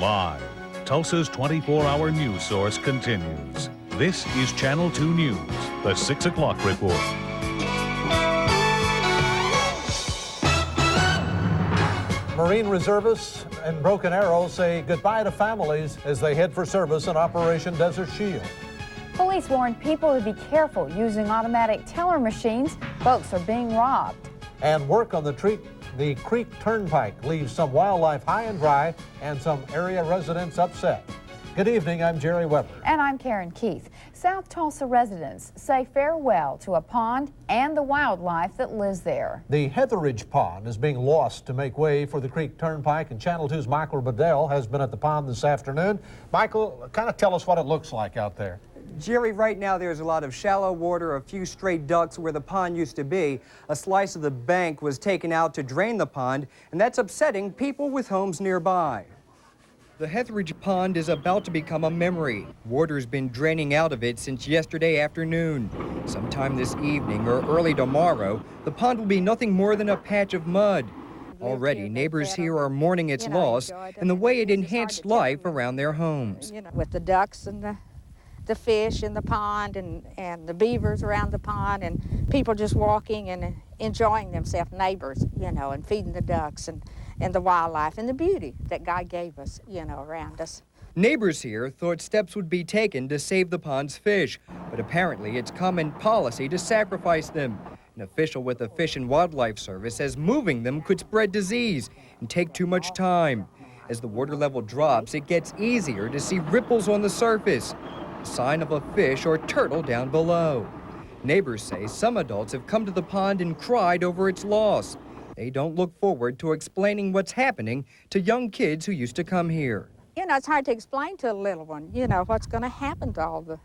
Live, Tulsa's 24-hour news source continues. This is Channel 2 News, the 6 o'clock report. Marine reservists in Broken Arrow say goodbye to families as they head for service in Operation Desert Shield. Police warn people to be careful using automatic teller machines. Boats are being robbed. And work on the Creek Turnpike leaves some wildlife high and dry and some area residents upset. Good evening, I'm Jerry Weber. And I'm Karen Keith. South Tulsa residents say farewell to a pond and the wildlife that lives there. The Heatheridge Pond is being lost to make way for the Creek Turnpike, and Channel 2's Michael Bedell has been at the pond this afternoon. Michael, kind of tell us what it looks like out there. Jerry, right now there's a lot of shallow water, a few stray ducks where the pond used to be. A slice of the bank was taken out to drain the pond, and that's upsetting people with homes nearby. The Heatheridge Pond is about to become a memory. Water's been draining out of it since yesterday afternoon. Sometime this evening or early tomorrow, the pond will be nothing more than a patch of mud. Already, neighbors here are mourning its loss and the way it enhanced life around their homes. With the ducks and the fish in the pond and the beavers around the pond and people just walking and enjoying themselves, neighbors, and feeding the ducks and the wildlife and the beauty that God gave us, around us. Neighbors here thought steps would be taken to save the pond's fish, but apparently it's common policy to sacrifice them. An official with the Fish and Wildlife Service says moving them could spread disease and take too much time. As the water level drops, it gets easier to see ripples on the surface, a sign of a fish or turtle down below. Neighbors say some adults have come to the pond and cried over its loss. They don't look forward to explaining what's happening to young kids who used to come here. It's hard to explain to a little one, what's going to happen to all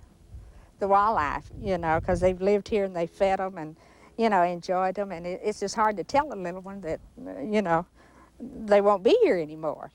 the wildlife, because they've lived here and they fed them and, enjoyed them. And it's just hard to tell a little one that, they won't be here anymore.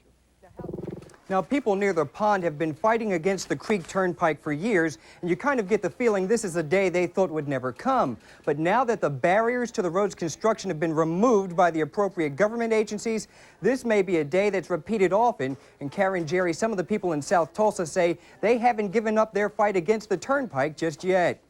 Now, people near the pond have been fighting against the Creek Turnpike for years, and you kind of get the feeling this is a day they thought would never come. But now that the barriers to the road's construction have been removed by the appropriate government agencies, this may be a day that's repeated often. And Karen, Jerry, some of the people in South Tulsa say they haven't given up their fight against the turnpike just yet.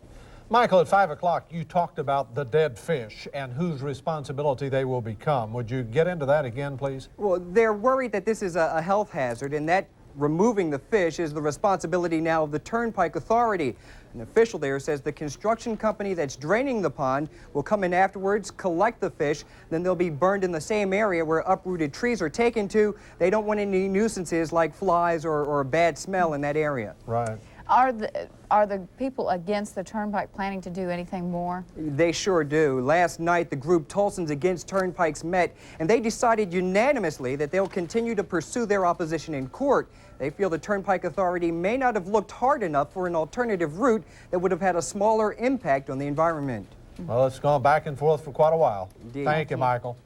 Michael, at 5 o'clock, you talked about the dead fish and whose responsibility they will become. Would you get into that again, please? Well, they're worried that this is a health hazard and that removing the fish is the responsibility now of the Turnpike Authority. An official there says the construction company that's draining the pond will come in afterwards, collect the fish, then they'll be burned in the same area where uprooted trees are taken to. They don't want any nuisances like flies or a bad smell in that area. Right. Are the people against the turnpike planning to do anything more? They sure do. Last night, the group Tulsans Against Turnpikes met, and they decided unanimously that they'll continue to pursue their opposition in court. They feel the Turnpike Authority may not have looked hard enough for an alternative route that would have had a smaller impact on the environment. Well, it's gone back and forth for quite a while. Indeed. Thank you, Michael.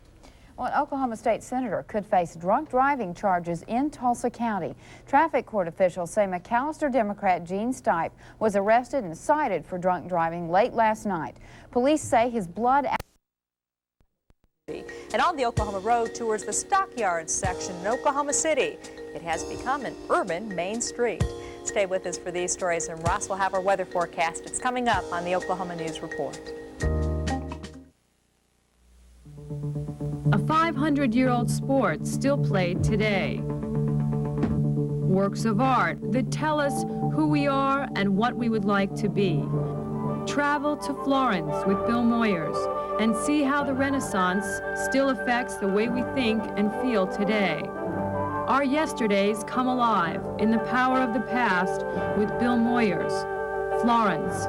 Well, an Oklahoma State Senator could face drunk driving charges in Tulsa County. Traffic court officials say McAllister Democrat Gene Stipe was arrested and cited for drunk driving late last night. Police say his blood... And on the Oklahoma Road tours the Stockyards section in Oklahoma City. It has become an urban main street. Stay with us for these stories, and Ross will have our weather forecast. It's coming up on the Oklahoma News Report. A 500-year-old sport still played today. Works of art that tell us who we are and what we would like to be. Travel to Florence with Bill Moyers and see how the Renaissance still affects the way we think and feel today. Our yesterdays come alive in the power of the past with Bill Moyers. Florence.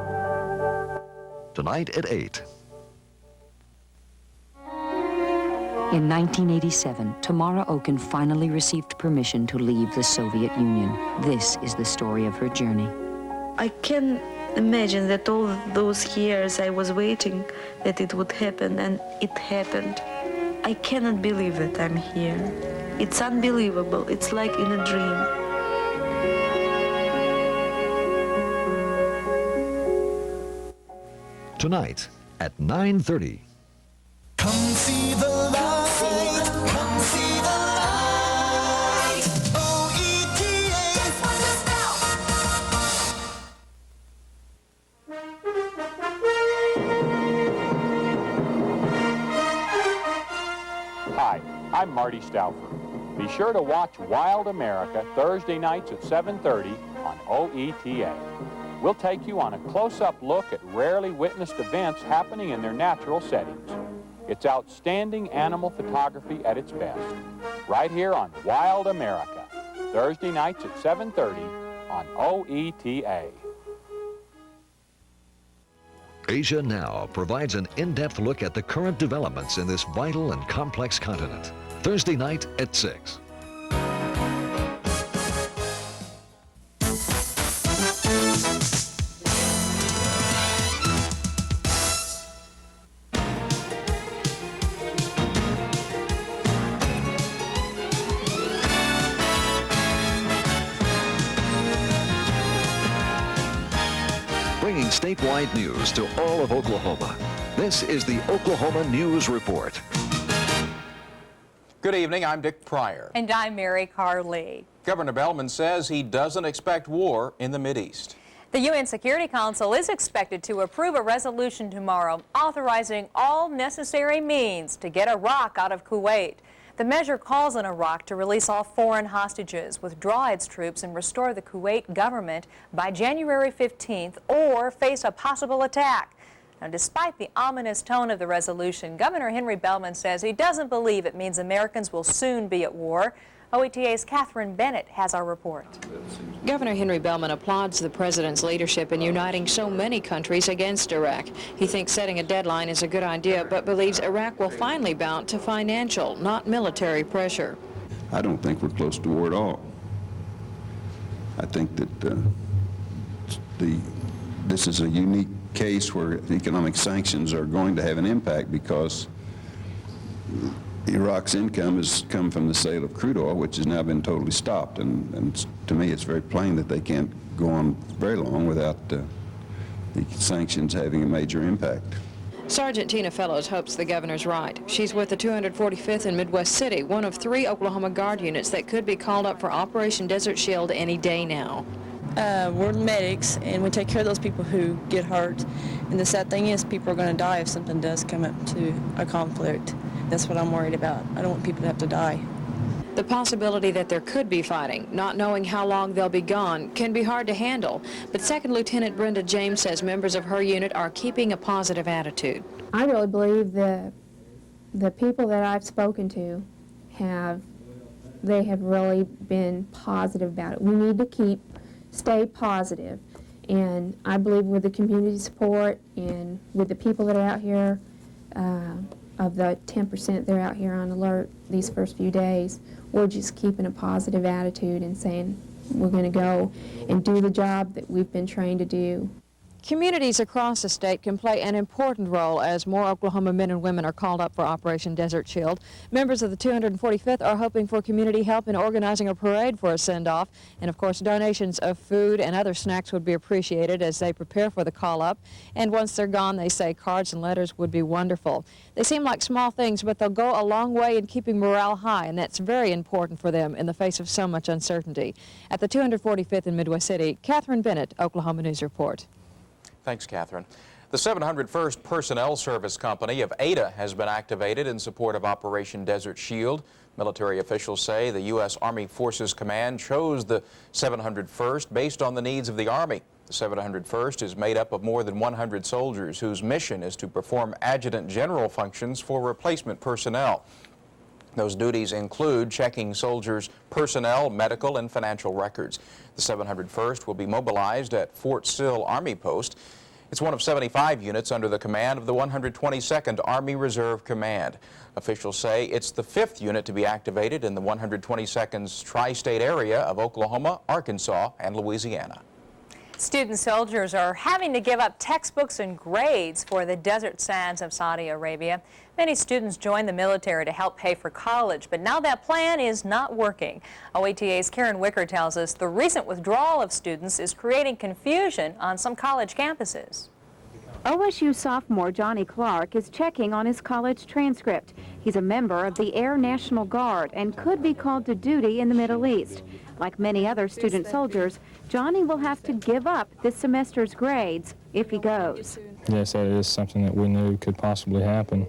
Tonight at 8. In 1987, Tamara Oken finally received permission to leave the Soviet Union. This is the story of her journey. I can imagine that all those years I was waiting that it would happen, and it happened. I cannot believe that I'm here. It's unbelievable. It's like in a dream. Tonight at 9:30. Come see the light, come see the light. OET I'm Marty Stauffer. Be sure to watch Wild America Thursday nights at 7:30 on OETA. We'll take you on a close-up look at rarely witnessed events happening in their natural settings. It's outstanding animal photography at its best. Right here on Wild America, Thursday nights at 7:30 on OETA. Asia Now provides an in-depth look at the current developments in this vital and complex continent. Thursday night at 6. Bringing statewide news to all of Oklahoma. This is the Oklahoma News Report. Good evening, I'm Dick Pryor. And I'm Mary Carlee. Governor Bellman says he doesn't expect war in the Mideast. The UN Security Council is expected to approve a resolution tomorrow authorizing all necessary means to get Iraq out of Kuwait. The measure calls on Iraq to release all foreign hostages, withdraw its troops, and restore the Kuwait government by January 15th or face a possible attack. Now, despite the ominous tone of the resolution, Governor Henry Bellman says he doesn't believe it means Americans will soon be at war. OETA's Catherine Bennett has our report. Governor Henry Bellman applauds the president's leadership in uniting so many countries against Iraq. He thinks setting a deadline is a good idea, but believes Iraq will finally bow to financial, not military pressure. I don't think we're close to war at all. I think that this is a unique case where economic sanctions are going to have an impact because Iraq's income has come from the sale of crude oil, which has now been totally stopped. And to me, it's very plain that they can't go on very long without the sanctions having a major impact. Sergeant Tina Fellows hopes the governor's right. She's with the 245th in Midwest City, one of 3 Oklahoma Guard units that could be called up for Operation Desert Shield any day now. We're medics, and we take care of those people who get hurt. And the sad thing is, people are going to die if something does come up to a conflict. That's what I'm worried about. I don't want people to have to die. The possibility that there could be fighting, not knowing how long they'll be gone, can be hard to handle. But Second Lieutenant Brenda James says members of her unit are keeping a positive attitude. I really believe the people that I've spoken to have really been positive about it. We need to stay positive. And I believe with the community support and with the people that are out here, of the 10% that are out here on alert these first few days, we're just keeping a positive attitude and saying we're going to go and do the job that we've been trained to do. Communities across the state can play an important role as more Oklahoma men and women are called up for Operation Desert Shield. Members of the 245th are hoping for community help in organizing a parade for a send-off. And of course, donations of food and other snacks would be appreciated as they prepare for the call-up. And once they're gone, they say cards and letters would be wonderful. They seem like small things, but they'll go a long way in keeping morale high, and that's very important for them in the face of so much uncertainty. At the 245th in Midwest City, Catherine Bennett, Oklahoma News Report. Thanks, Catherine. The 701st Personnel Service Company of Ada has been activated in support of Operation Desert Shield. Military officials say the U.S. Army Forces Command chose the 701st based on the needs of the Army. The 701st is made up of more than 100 soldiers whose mission is to perform adjutant general functions for replacement personnel. Those duties include checking soldiers' personnel, medical, and financial records. The 701st will be mobilized at Fort Sill Army Post. It's one of 75 units under the command of the 122nd Army Reserve Command. Officials say it's the 5th unit to be activated in the 122nd's tri-state area of Oklahoma, Arkansas, and Louisiana. Student soldiers are having to give up textbooks and grades for the desert sands of Saudi Arabia. Many students join the military to help pay for college, but now that plan is not working. OETA's Karen Wicker tells us the recent withdrawal of students is creating confusion on some college campuses. OSU sophomore Johnny Clark is checking on his college transcript. He's a member of the Air National Guard and could be called to duty in the Middle East. Like many other student soldiers, Johnny will have to give up this semester's grades if he goes. Yes, that is something that we knew could possibly happen.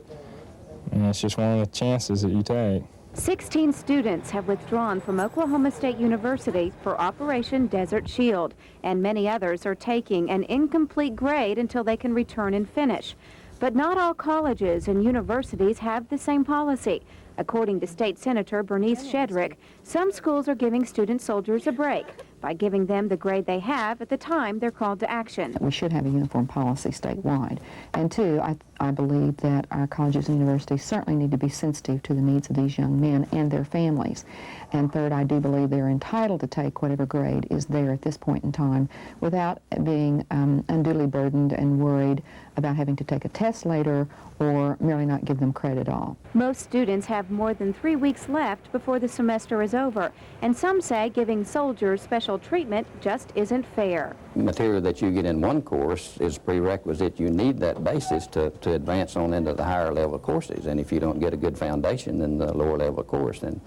And it's just one of the chances that you take. 16 students have withdrawn from Oklahoma State University for Operation Desert Shield, and many others are taking an incomplete grade until they can return and finish. But not all colleges and universities have the same policy. According to State Senator Bernice Shedrick, some schools are giving student soldiers a break by giving them the grade they have at the time they're called to action. We should have a uniform policy statewide. And two, I believe that our colleges and universities certainly need to be sensitive to the needs of these young men and their families. And third, I do believe they're entitled to take whatever grade is there at this point in time without being unduly burdened and worried about having to take a test later or merely not give them credit at all. Most students have more than 3 weeks left before the semester is over, and some say giving soldiers special treatment just isn't fair. Material that you get in one course is prerequisite. You need that basis to advance on into the higher level courses, and if you don't get a good foundation in the lower level course, then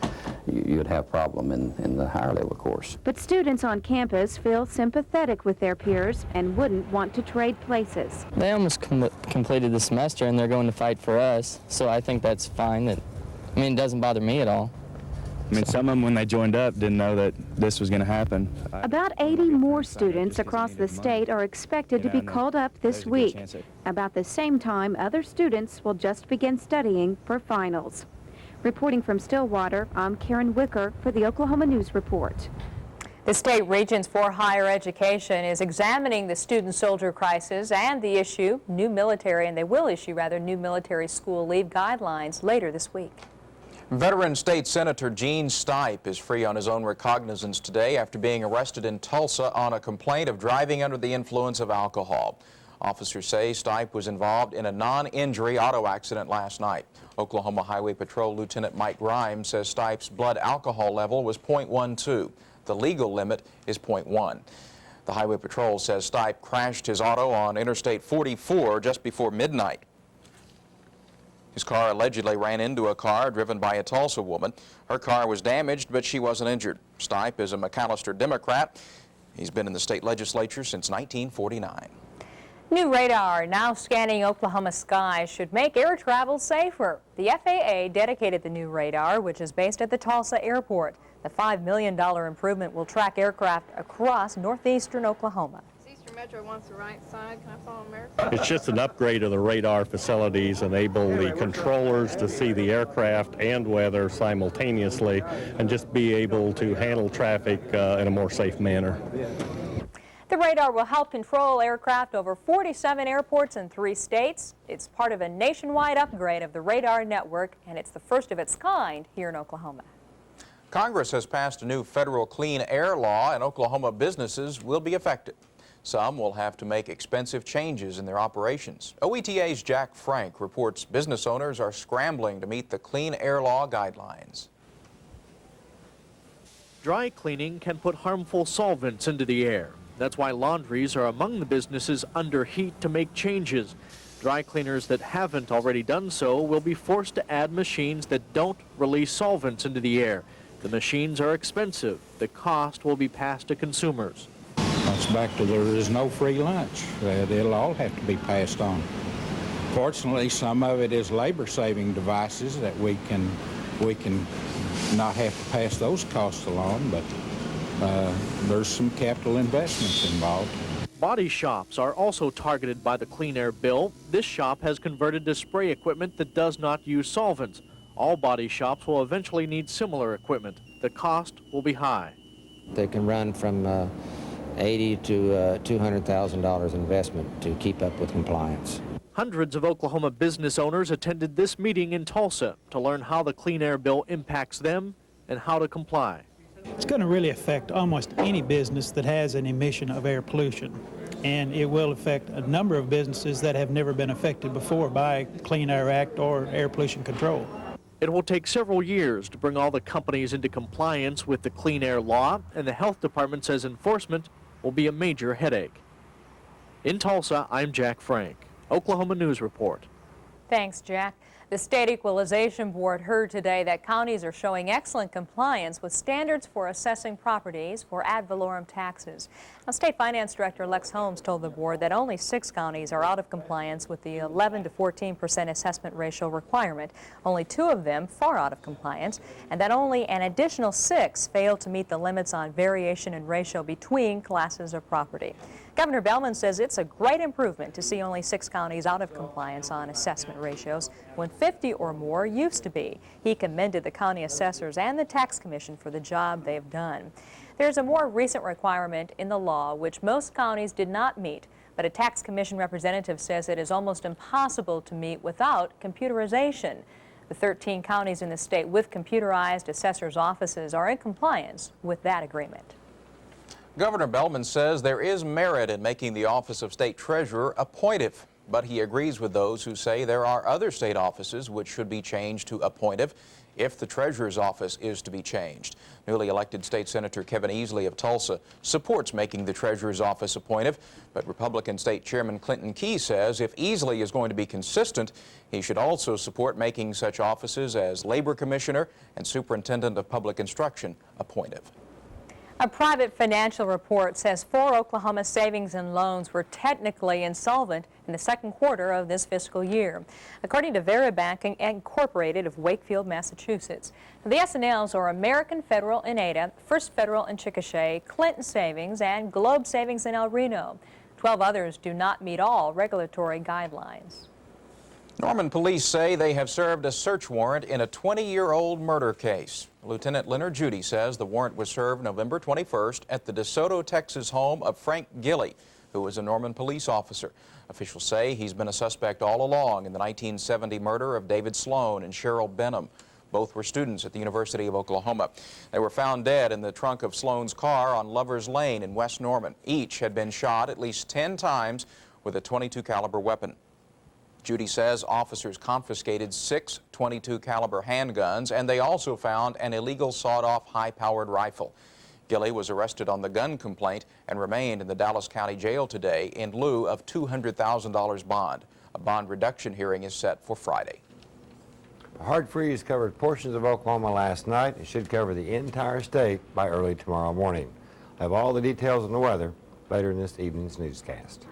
you'd have a problem in the higher level course. But students on campus feel sympathetic with their peers and wouldn't want to trade places. They almost completed the semester and they're going to fight for us, so I think that's fine. It doesn't bother me at all. I mean, some of them, when they joined up, didn't know that this was going to happen. About 80 more students across the state are expected to be called up this week. About the same time, other students will just begin studying for finals. Reporting from Stillwater, I'm Karen Wicker for the Oklahoma News Report. The state Regents for Higher Education is examining the student-soldier crisis and the issue new military school leave guidelines later this week. Veteran State Senator Gene Stipe is free on his own recognizance today after being arrested in Tulsa on a complaint of driving under the influence of alcohol. Officers say Stipe was involved in a non-injury auto accident last night. Oklahoma Highway Patrol Lieutenant Mike Grimes says Stipe's blood alcohol level was .12. The legal limit is .1. The Highway Patrol says Stipe crashed his auto on Interstate 44 just before midnight. His car allegedly ran into a car driven by a Tulsa woman. Her car was damaged, but she wasn't injured. Stipe is a McAllister Democrat. He's been in the state legislature since 1949. New radar now scanning Oklahoma skies should make air travel safer. The FAA dedicated the new radar, which is based at the Tulsa airport. The $5 million improvement will track aircraft across northeastern Oklahoma. Metro wants the right side. Can I follow America? It's just an upgrade of the radar facilities, enable the controllers to see the aircraft and weather simultaneously and just be able to handle traffic in a more safe manner. The radar will help control aircraft over 47 airports in 3 states. It's part of a nationwide upgrade of the radar network, and it's the first of its kind here in Oklahoma. Congress has passed a new federal clean air law, and Oklahoma businesses will be affected. Some will have to make expensive changes in their operations. OETA's Jack Frank reports business owners are scrambling to meet the clean air law guidelines. Dry cleaning can put harmful solvents into the air. That's why laundries are among the businesses under heat to make changes. Dry cleaners that haven't already done so will be forced to add machines that don't release solvents into the air. The machines are expensive. The cost will be passed to consumers. It's back to there is no free lunch. It'll all have to be passed on. Fortunately, some of it is labor-saving devices that we can not have to pass those costs along, but there's some capital investments involved. Body shops are also targeted by the Clean Air bill. This shop has converted to spray equipment that does not use solvents. All body shops will eventually need similar equipment. The cost will be high. They can run from $80,000 to $200,000 investment to keep up with compliance. Hundreds of Oklahoma business owners attended this meeting in Tulsa to learn how the Clean Air bill impacts them and how to comply. It's going to really affect almost any business that has an emission of air pollution, and it will affect a number of businesses that have never been affected before by Clean Air Act or air pollution control. It will take several years to bring all the companies into compliance with the Clean Air law, and the health department says enforcement will be a major headache. In Tulsa, I'm Jack Frank, Oklahoma News Report. Thanks, Jack. The State Equalization Board heard today that counties are showing excellent compliance with standards for assessing properties for ad valorem taxes. Now, State Finance Director Lex Holmes told the board that only 6 counties are out of compliance with the 11 to 14% assessment ratio requirement, only 2 of them far out of compliance, and that only an additional 6 failed to meet the limits on variation in ratio between classes of property. Governor Bellman says it's a great improvement to see only 6 counties out of compliance on assessment ratios when 50 or more used to be. He commended the county assessors and the tax commission for the job they've done. There's a more recent requirement in the law which most counties did not meet, but a tax commission representative says it is almost impossible to meet without computerization. The 13 counties in the state with computerized assessors' offices are in compliance with that agreement. Governor Bellman says there is merit in making the office of state treasurer appointive, but he agrees with those who say there are other state offices which should be changed to appointive if the treasurer's office is to be changed. Newly elected State Senator Kevin Easley of Tulsa supports making the treasurer's office appointive, but Republican State Chairman Clinton Key says if Easley is going to be consistent, he should also support making such offices as Labor Commissioner and Superintendent of Public Instruction appointive. A private financial report says 4 Oklahoma savings and loans were technically insolvent in the second quarter of this fiscal year, according to Veribank Incorporated of Wakefield, Massachusetts. The S&Ls are American Federal in Ada, First Federal in Chickasha, Clinton Savings, and Globe Savings in El Reno. 12 others do not meet all regulatory guidelines. Norman police say they have served a search warrant in a 20-year-old murder case. Lieutenant Leonard Judy says the warrant was served November 21st at the DeSoto, Texas home of Frank Gilley, who was a Norman police officer. Officials say he's been a suspect all along in the 1970 murder of David Sloan and Cheryl Benham. Both were students at the University of Oklahoma. They were found dead in the trunk of Sloan's car on Lovers Lane in West Norman. Each had been shot at least 10 times with a .22 caliber weapon. Judy says officers confiscated 6 .22 caliber handguns, and they also found an illegal sawed-off high-powered rifle. Gilley was arrested on the gun complaint and remained in the Dallas County Jail today in lieu of $200,000 bond. A bond reduction hearing is set for Friday. A hard freeze covered portions of Oklahoma last night. It should cover the entire state by early tomorrow morning. I have all the details on the weather later in this evening's newscast.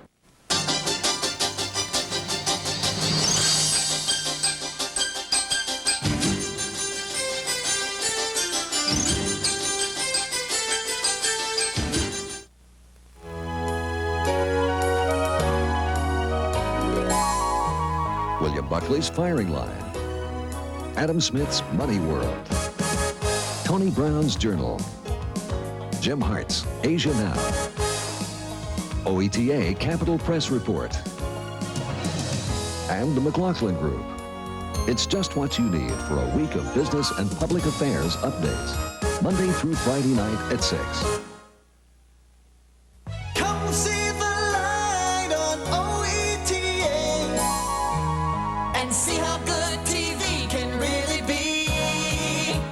William Buckley's Firing Line, Adam Smith's Money World, Tony Brown's Journal, Jim Hart's Asia Now, OETA Capital Press Report, and the McLaughlin Group. It's just what you need for a week of business and public affairs updates, Monday through Friday night at 6. Come see the light on OETA and see how good TV can really be.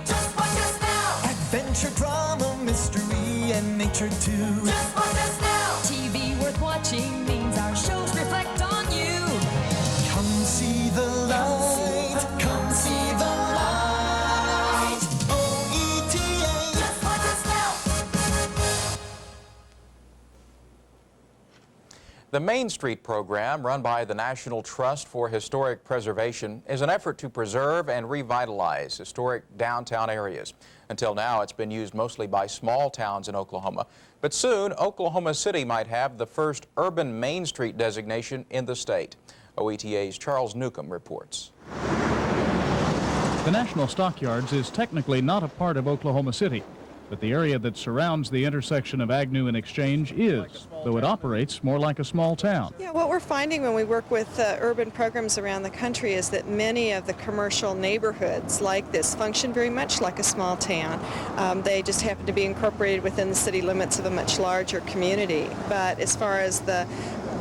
Just watch us now. Adventure, drama, mystery, and nature too. Just watch us now. TV worth watching means our shows reflect on you. Come see the light. Come see the light. OETA. Just watch us now. The Main Street program, run by the National Trust for Historic Preservation, is an effort to preserve and revitalize historic downtown areas. Until now, it's been used mostly by small towns in Oklahoma, but soon Oklahoma City might have the first urban Main Street designation in the state. OETA's Charles Newcomb reports. The National Stockyards is technically not a part of Oklahoma City, but the area that surrounds the intersection of Agnew and Exchange is, though it operates more like a small town. Yeah, what we're finding when we work with urban programs around the country is that many of the commercial neighborhoods like this function very much like a small town. They just happen to be incorporated within the city limits of a much larger community. But as far as the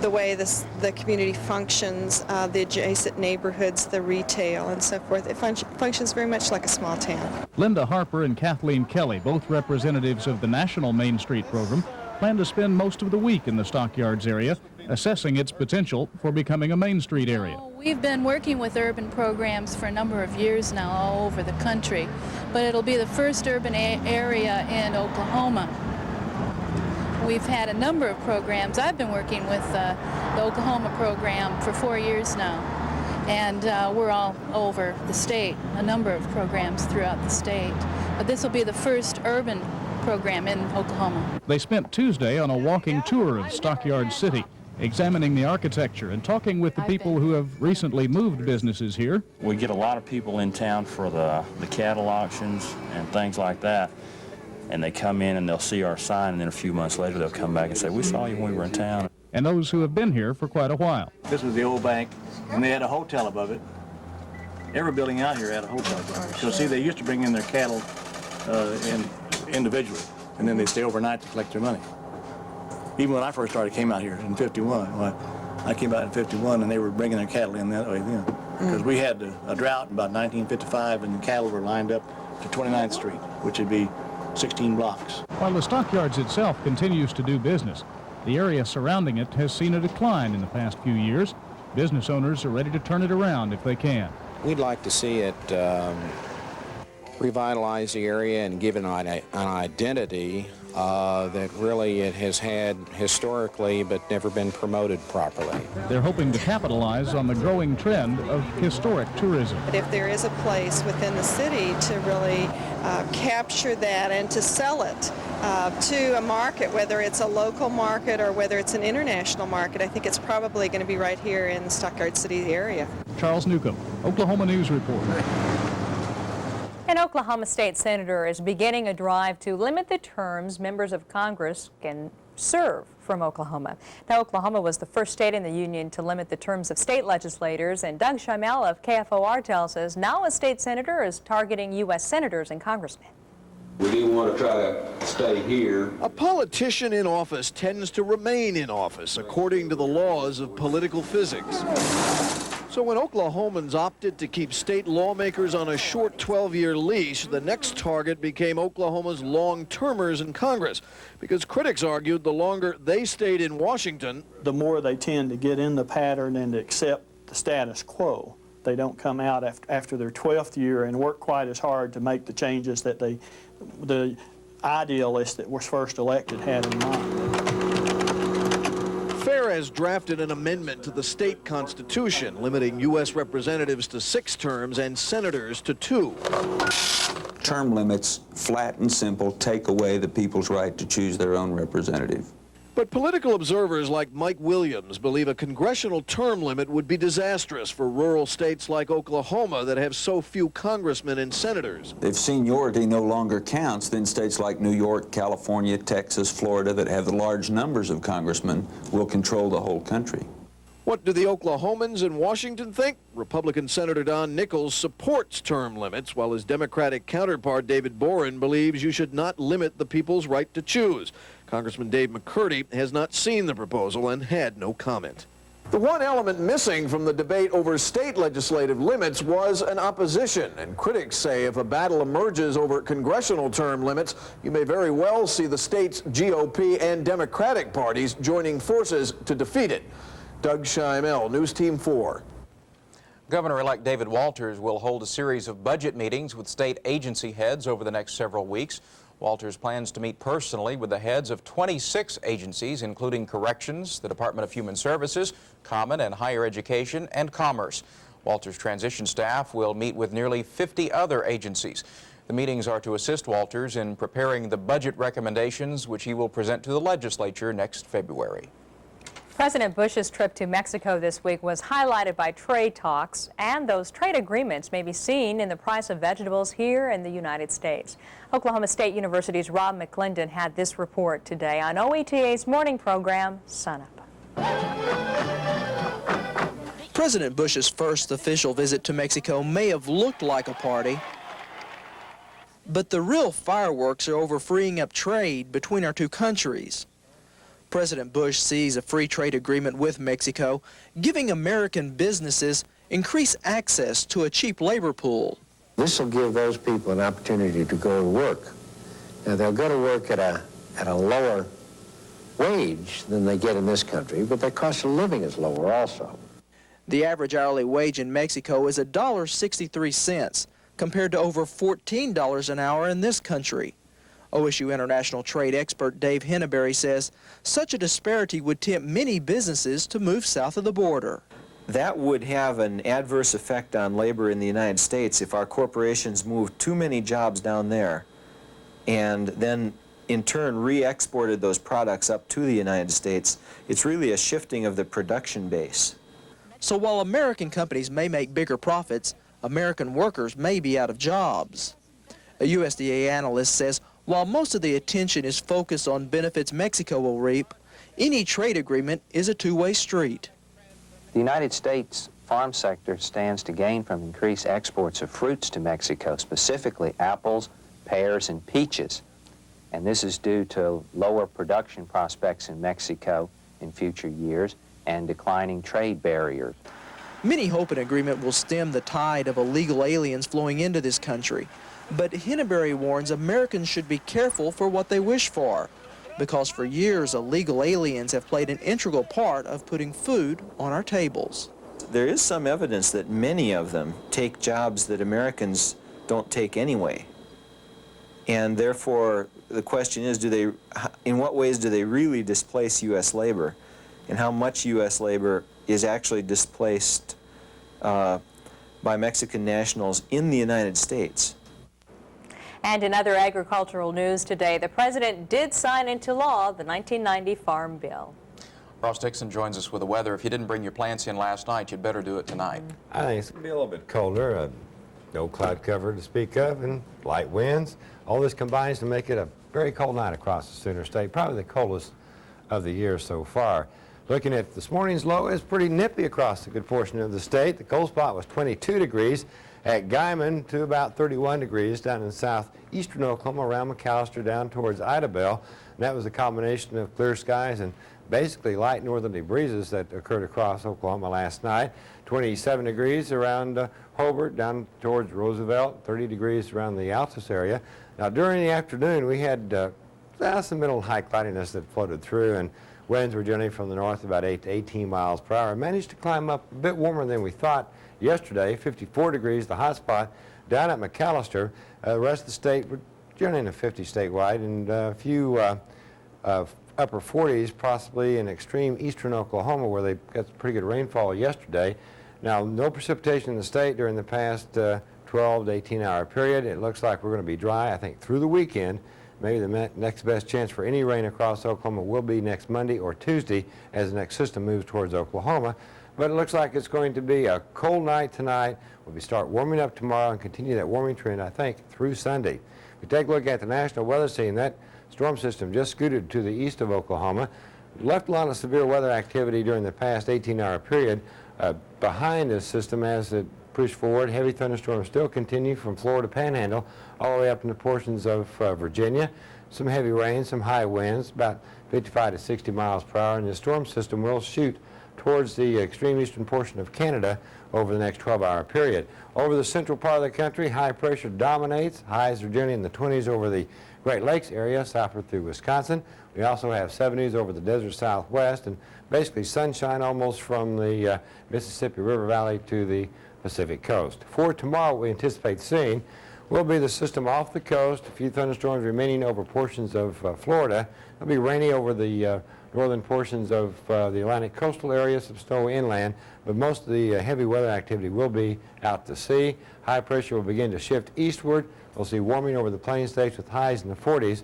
way the community functions, the adjacent neighborhoods, the retail and so forth, it functions very much like a small town. Linda Harper and Kathleen Kelly, both representatives of the National Main Street program, plan to spend most of the week in the Stockyards area assessing its potential for becoming a Main Street area. We've been working with urban programs for a number of years now all over the country, but it'll be the first urban area in Oklahoma. We've had a number of programs. I've been working with the Oklahoma program for 4 years now, and we're all over the state, a number of programs throughout the state. But this will be the first urban program in Oklahoma. They spent Tuesday on a walking tour of Stockyard City, examining the architecture and talking with the people who have recently moved businesses here. We get a lot of people in town for the cattle auctions and things like that, and they come in and they'll see our sign, and then a few months later they'll come back and say, we saw you when we were in town. And those who have been here for quite a while. This was the old bank, and they had a hotel above it. Every building out here had a hotel above it. So see, they used to bring in their cattle individually, and then they'd stay overnight to collect their money. Even when I first started, came out here in 51. Well, I came out in 51, and they were bringing their cattle in that way then. Because we had a drought in about 1955, and the cattle were lined up to 29th Street, which would be 16 blocks. While the Stockyards itself continues to do business, the area surrounding it has seen a decline in the past few years. Business owners are ready to turn it around if they can. We'd like to see it revitalize the area and give it an identity that really it has had historically but never been promoted properly. They're hoping to capitalize on the growing trend of historic tourism. But if there is a place within the city to really capture that and to sell it to a market, whether it's a local market or whether it's an international market, I think it's probably going to be right here in the Stockyard City area. Charles Newcomb, Oklahoma News Report. An Oklahoma state senator is beginning a drive to limit the terms members of Congress can serve from Oklahoma. Now, Oklahoma was the first state in the union to limit the terms of state legislators, and Doug Schimel of KFOR tells us now a state senator is targeting U.S. senators and congressmen. We do want to try to stay here. A politician in office tends to remain in office according to the laws of political physics. So when Oklahomans opted to keep state lawmakers on a short 12-year leash, the next target became Oklahoma's long-termers in Congress, because critics argued the longer they stayed in Washington, the more they tend to get in the pattern and accept the status quo. They don't come out after their 12th year and work quite as hard to make the changes that the idealist that was first elected had in mind. FAIR has drafted an amendment to the state constitution, limiting U.S. representatives to 6 terms and senators to 2. Term limits, flat and simple, take away the people's right to choose their own representative. But political observers like Mike Williams believe a congressional term limit would be disastrous for rural states like Oklahoma that have so few congressmen and senators. If seniority no longer counts, then states like New York, California, Texas, Florida that have the large numbers of congressmen will control the whole country. What do the Oklahomans in Washington think? Republican Senator Don Nichols supports term limits, while his Democratic counterpart David Boren believes you should not limit the people's right to choose. Congressman Dave McCurdy has not seen the proposal and had no comment. The one element missing from the debate over state legislative limits was an opposition, and critics say if a battle emerges over congressional term limits, you may very well see the state's GOP and Democratic parties joining forces to defeat it. Doug Schimel, News Team 4. Governor-elect David Walters will hold a series of budget meetings with state agency heads over the next several weeks. Walters plans to meet personally with the heads of 26 agencies, including Corrections, the Department of Human Services, Common and Higher Education, and Commerce. Walters' transition staff will meet with nearly 50 other agencies. The meetings are to assist Walters in preparing the budget recommendations, which he will present to the legislature next February. President Bush's trip to Mexico this week was highlighted by trade talks, and those trade agreements may be seen in the price of vegetables here in the United States. Oklahoma State University's Rob McClendon had this report today on OETA's morning program, Sun Up. President Bush's first official visit to Mexico may have looked like a party, but the real fireworks are over freeing up trade between our two countries. President Bush sees a free trade agreement with Mexico, giving American businesses increased access to a cheap labor pool. This will give those people an opportunity to go to work. Now, they'll go to work at a lower wage than they get in this country, but their cost of living is lower also. The average hourly wage in Mexico is $1.63, compared to over $14 an hour in this country. OSU international trade expert Dave Henneberry says such a disparity would tempt many businesses to move south of the border. That would have an adverse effect on labor in the United States if our corporations moved too many jobs down there and then in turn re-exported those products up to the United States. It's really a shifting of the production base. So while American companies may make bigger profits, American workers may be out of jobs. A USDA analyst says while most of the attention is focused on benefits Mexico will reap, any trade agreement is a two-way street. The United States farm sector stands to gain from increased exports of fruits to Mexico, specifically apples, pears, and peaches. And this is due to lower production prospects in Mexico in future years and declining trade barriers. Many hope an agreement will stem the tide of illegal aliens flowing into this country. But Henneberry warns Americans should be careful for what they wish for, because for years illegal aliens have played an integral part of putting food on our tables. There is some evidence that many of them take jobs that Americans don't take anyway. And therefore, the question is, in what ways do they really displace U.S. labor? And how much U.S. labor is actually displaced by Mexican nationals in the United States? And in other agricultural news today, the president did sign into law the 1990 Farm Bill. Ross Dixon joins us with the weather. If you didn't bring your plants in last night, you'd better do it tonight. I think it's going to be a little bit colder. No cloud cover to speak of and light winds. All this combines to make it a very cold night across the Center State, probably the coldest of the year so far. Looking at this morning's low, it's pretty nippy across a good portion of the state. The cold spot was 22 degrees at Guyman to about 31 degrees down in southeastern Oklahoma around McAllister down towards Idabel. And that was a combination of clear skies and basically light northerly breezes that occurred across Oklahoma last night. 27 degrees around Hobart down towards Roosevelt, 30 degrees around the Altus area. Now during the afternoon we had some middle and high cloudiness that floated through, and winds were generally from the north about 8 to 18 miles per hour. Managed to climb up a bit warmer than we thought yesterday, 54 degrees, the hot spot down at McAllister. The rest of the state were generally in the 50s statewide, and a few upper 40s possibly in extreme eastern Oklahoma where they got some pretty good rainfall yesterday. Now, no precipitation in the state during the past 12 to 18 hour period. It looks like we're going to be dry, I think, through the weekend. Maybe the next best chance for any rain across Oklahoma will be next Monday or Tuesday as the next system moves towards Oklahoma. But it looks like it's going to be a cold night tonight. We'll start warming up tomorrow and continue that warming trend, I think, through Sunday. If we take a look at the national weather scene, that storm system just scooted to the east of Oklahoma, left a lot of severe weather activity during the past 18-hour period behind this system as it pushed forward. Heavy thunderstorms still continue from Florida Panhandle all the way up into portions of Virginia. Some heavy rain, some high winds, about 55 to 60 miles per hour, and the storm system will shoot towards the extreme eastern portion of Canada over the next 12-hour period. Over the central part of the country, high pressure dominates. Highs are generally in the 20s over the Great Lakes area, southward through Wisconsin. We also have 70s over the desert southwest, and basically sunshine almost from the Mississippi River Valley to the Pacific coast. For tomorrow, what we anticipate seeing will be the system off the coast, a few thunderstorms remaining over portions of Florida. It'll be rainy over the northern portions of the Atlantic coastal area, some snow inland, but most of the heavy weather activity will be out to sea. High pressure will begin to shift eastward. We'll see warming over the plains states with highs in the 40s.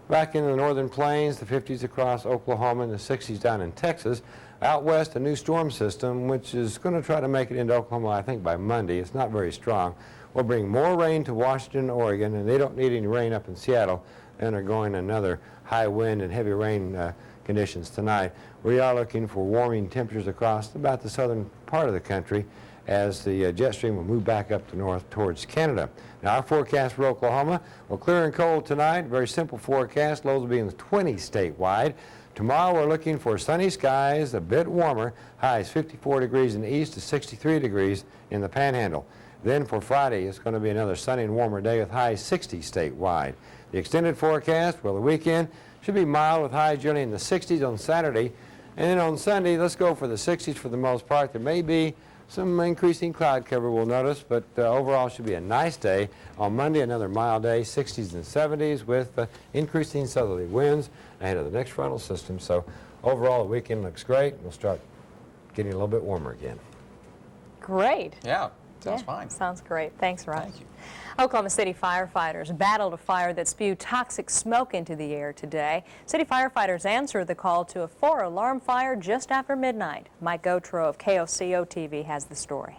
Back in the northern plains, the 50s across Oklahoma and the 60s down in Texas. Out west, a new storm system, which is going to try to make it into Oklahoma, I think, by Monday. It's not very strong. Will bring more rain to Washington and Oregon, and they don't need any rain up in Seattle. And are going another high wind and heavy rain conditions tonight. We are looking for warming temperatures across about the southern part of the country as the jet stream will move back up the north towards Canada. Now, our forecast for Oklahoma, well, clear and cold tonight. Very simple forecast. Lows will be in the 20s statewide. Tomorrow, we're looking for sunny skies, a bit warmer. Highs 54 degrees in the east to 63 degrees in the Panhandle. Then for Friday, it's going to be another sunny and warmer day with highs 60 statewide. The extended forecast, well, the weekend should be mild with highs generally in the 60s on Saturday. And then on Sunday, let's go for the 60s for the most part. There may be some increasing cloud cover we'll notice, but overall should be a nice day. On Monday, another mild day, 60s and 70s with increasing southerly winds ahead of the next frontal system. So overall, the weekend looks great. We'll start getting a little bit warmer again. Great. Yeah, sounds fine. Sounds great. Thanks, Ron. Thank you. Oklahoma City firefighters battled a fire that spewed toxic smoke into the air today. City firefighters answered the call to a 4-alarm fire just after midnight. Mike Gotro of KJRH TV has the story.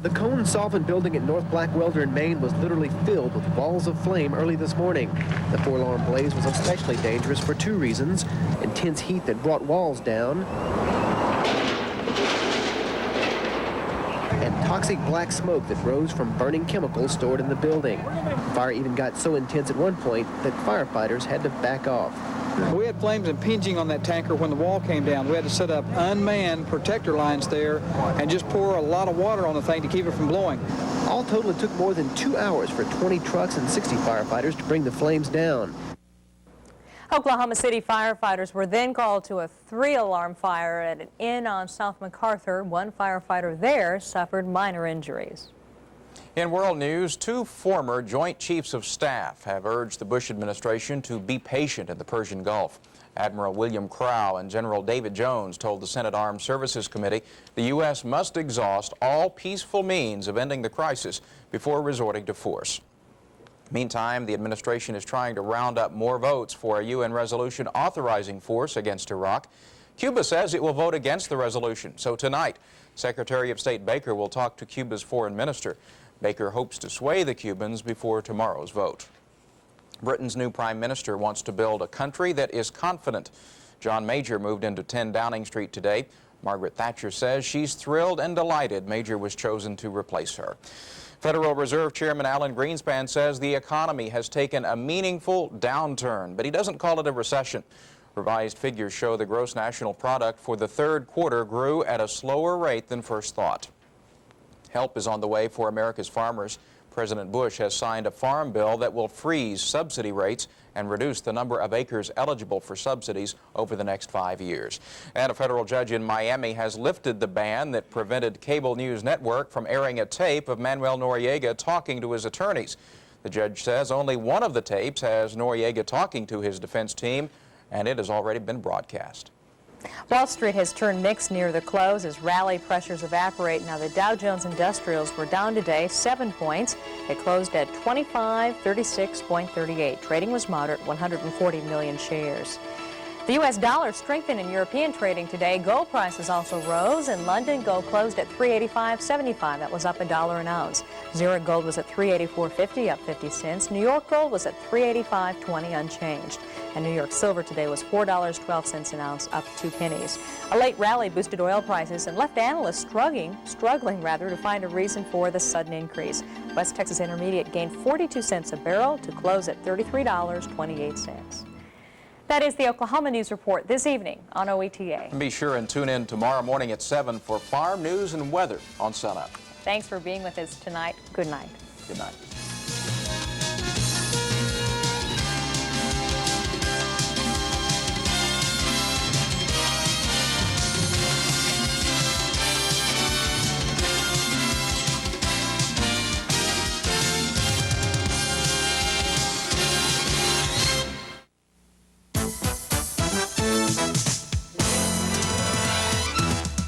The Cone Solvent building at North Blackwelder in Maine was literally filled with balls of flame early this morning. The 4-alarm blaze was especially dangerous for 2 reasons: intense heat that brought walls down, and toxic black smoke that rose from burning chemicals stored in the building. The fire even got so intense at one point that firefighters had to back off. We had flames impinging on that tanker when the wall came down. We had to set up unmanned protector lines there and just pour a lot of water on the thing to keep it from blowing. All total, it took more than 2 hours for 20 trucks and 60 firefighters to bring the flames down. Oklahoma City firefighters were then called to a 3-alarm fire at an inn on South MacArthur. One firefighter there suffered minor injuries. In world news, 2 former Joint Chiefs of Staff have urged the Bush administration to be patient in the Persian Gulf. Admiral William Crowe and General David Jones told the Senate Armed Services Committee the U.S. must exhaust all peaceful means of ending the crisis before resorting to force. Meantime, the administration is trying to round up more votes for a UN resolution authorizing force against Iraq. Cuba says it will vote against the resolution. So tonight, Secretary of State Baker will talk to Cuba's foreign minister. Baker hopes to sway the Cubans before tomorrow's vote. Britain's new prime minister wants to build a country that is confident. John Major moved into 10 Downing Street today. Margaret Thatcher says she's thrilled and delighted Major was chosen to replace her. Federal Reserve Chairman Alan Greenspan says the economy has taken a meaningful downturn, but he doesn't call it a recession. Revised figures show the gross national product for the 3rd quarter grew at a slower rate than first thought. Help is on the way for America's farmers. President Bush has signed a farm bill that will freeze subsidy rates and reduce the number of acres eligible for subsidies over the next 5 years. And a federal judge in Miami has lifted the ban that prevented cable news network from airing a tape of Manuel Noriega talking to his attorneys. The judge says only one of the tapes has Noriega talking to his defense team, and it has already been broadcast. Wall Street has turned mixed near the close as rally pressures evaporate. Now the Dow Jones Industrials were down today 7 points. It closed at 2536.38. Trading was moderate, 140 million shares. The U.S. dollar strengthened in European trading today. Gold prices also rose. In London, gold closed at $385.75. That was up $1 an ounce. Zurich gold was at $384.50, up 50 cents. New York gold was at $385.20, unchanged. And New York silver today was $4.12 an ounce, up 2 pennies. A late rally boosted oil prices and left analysts struggling to find a reason for the sudden increase. West Texas Intermediate gained 42 cents a barrel to close at $33.28. That is the Oklahoma News Report this evening on OETA. And be sure and tune in tomorrow morning at 7 for farm news and weather on Sunup. Thanks for being with us tonight. Good night. Good night.